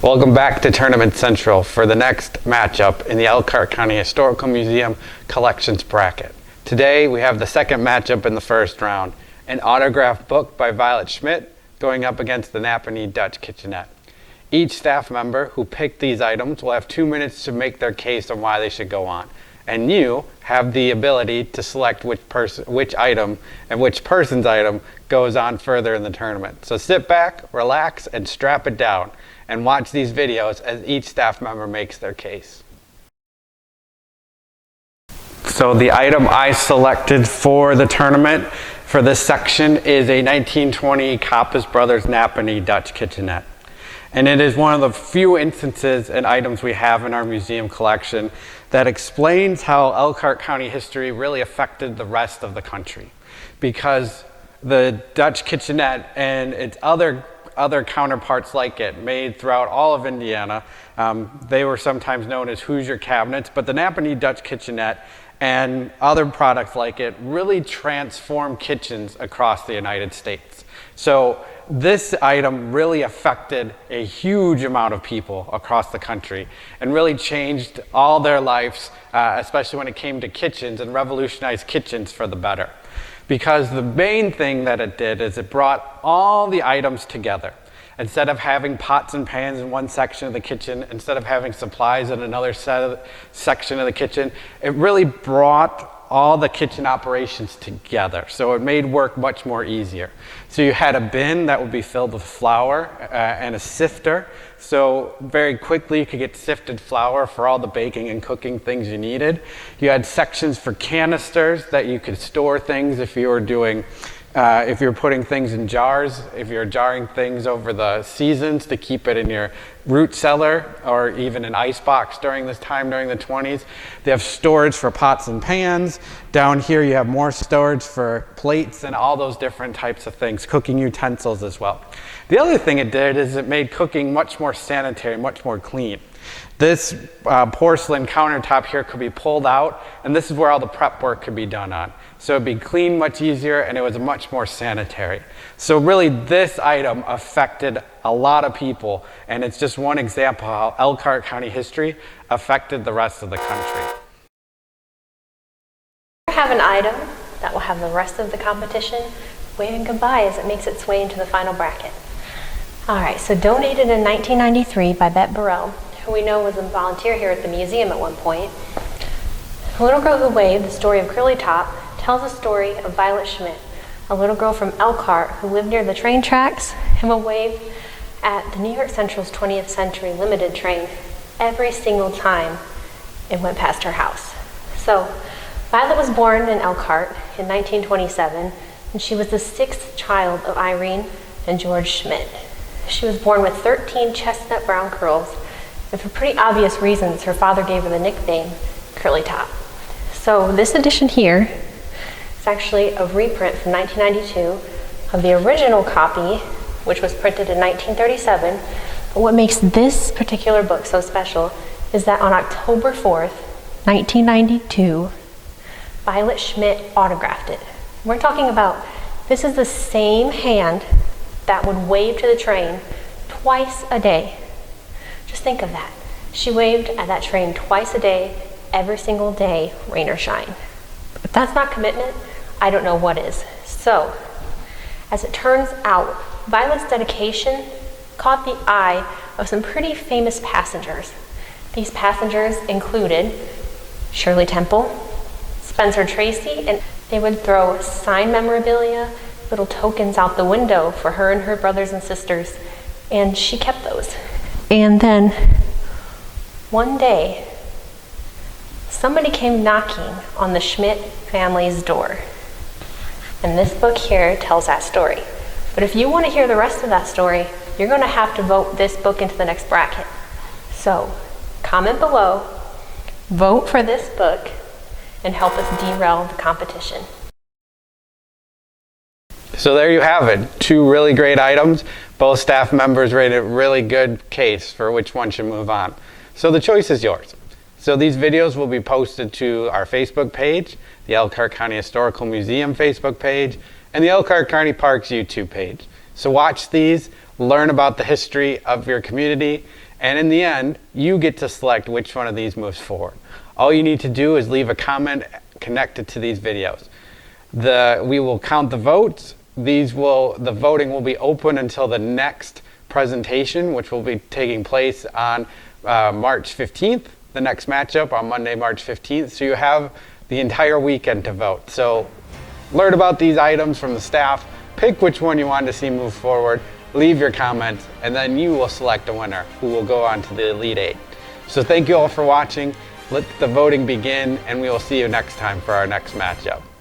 Welcome back to Tournament Central for the next matchup in the Elkhart County Historical Museum Collections Bracket. Today we have the second matchup in the first round, an autographed book by Violet Schmidt going up against the Napanee Dutch Kitchenet. Each staff member who picked these items will have 2 minutes to make their case on why they should go on. And you have the ability to select which item and which person's item goes on further in the tournament. So sit back, relax, and strap it down and watch these videos as each staff member makes their case. So the item I selected for the tournament for this section is a 1920 Coppice Brothers Napanee Dutch Kitchenet. And it is one of the few instances and items we have in our museum collection that explains how Elkhart County history really affected the rest of the country. Because the Dutch Kitchenet and its other counterparts like it made throughout all of Indiana, they were sometimes known as Hoosier cabinets, but the Napanee Dutch Kitchenet and other products like it really transformed kitchens across the United States. So this item really affected a huge amount of people across the country and really changed all their lives, especially when it came to kitchens, and revolutionized kitchens for the better. Because the main thing that it did is it brought all the items together. Instead of having pots and pans in one section of the kitchen, instead of having supplies in another section of the kitchen, it really brought all the kitchen operations together. So it made work much more easier. So you had a bin that would be filled with flour and a sifter. So very quickly you could get sifted flour for all the baking and cooking things you needed. You had sections for canisters that you could store things if you were doing if you're putting things in jars, if you're jarring things over the seasons to keep it in your root cellar or even an ice box during this time during the 20s. They have storage for pots and pans. Down here you have more storage for plates and all those different types of things, cooking utensils as well. The other thing it did is it made cooking much more sanitary, much more clean. This porcelain countertop here could be pulled out, and this is where all the prep work could be done on. So it'd be cleaned much easier, and it was much more sanitary. So really this item affected a lot of people, and it's just one example how Elkhart County history affected the rest of the country. We have an item that will have the rest of the competition waving goodbye as it makes its way into the final bracket. All right, so donated in 1993 by Bette Burrell, who we know was a volunteer here at the museum at one point. The Little Girl Who Waved, the story of Curly Top, tells the story of Violet Schmidt, a little girl from Elkhart who lived near the train tracks and would wave at the New York Central's 20th Century Limited train every single time it went past her house. So Violet was born in Elkhart in 1927, and she was the 6th child of Irene and George Schmidt. She was born with 13 chestnut brown curls, and for pretty obvious reasons, her father gave her the nickname Curly Top. So this edition here is actually a reprint from 1992 of the original copy, which was printed in 1937. But what makes this particular book so special is that on October 4th, 1992, Violet Schmidt autographed it. We're talking about, this is the same hand that would wave to the train twice a day. Just think of that. She waved at that train twice a day, every single day, rain or shine. If that's not commitment, I don't know what is. So, as it turns out, Violet's dedication caught the eye of some pretty famous passengers. These passengers included Shirley Temple, Spencer Tracy, and they would throw signed memorabilia, little tokens out the window for her and her brothers and sisters, and she kept those. And then one day, somebody came knocking on the Schmidt family's door. And this book here tells that story. But if you want to hear the rest of that story, you're going to have to vote this book into the next bracket. So, comment below, vote for this book, and help us derail the competition. So there you have it, 2 really great items. Both staff members rated a really good case for which one should move on. So the choice is yours. So these videos will be posted to our Facebook page, the Elkhart County Historical Museum Facebook page, and the Elkhart County Parks YouTube page. So watch these, learn about the history of your community, And in the end, you get to select which one of these moves forward. All you need to do is leave a comment connected to these videos. We will count the votes. The voting will be open until the next presentation, which will be taking place on March 15th, the next matchup on Monday, March 15th. So you have the entire weekend to vote. So learn about these items from the staff, pick which one you want to see move forward, leave your comments, and then you will select a winner who will go on to the Elite Eight. So thank you all for watching. Let the voting begin, and we will see you next time for our next matchup.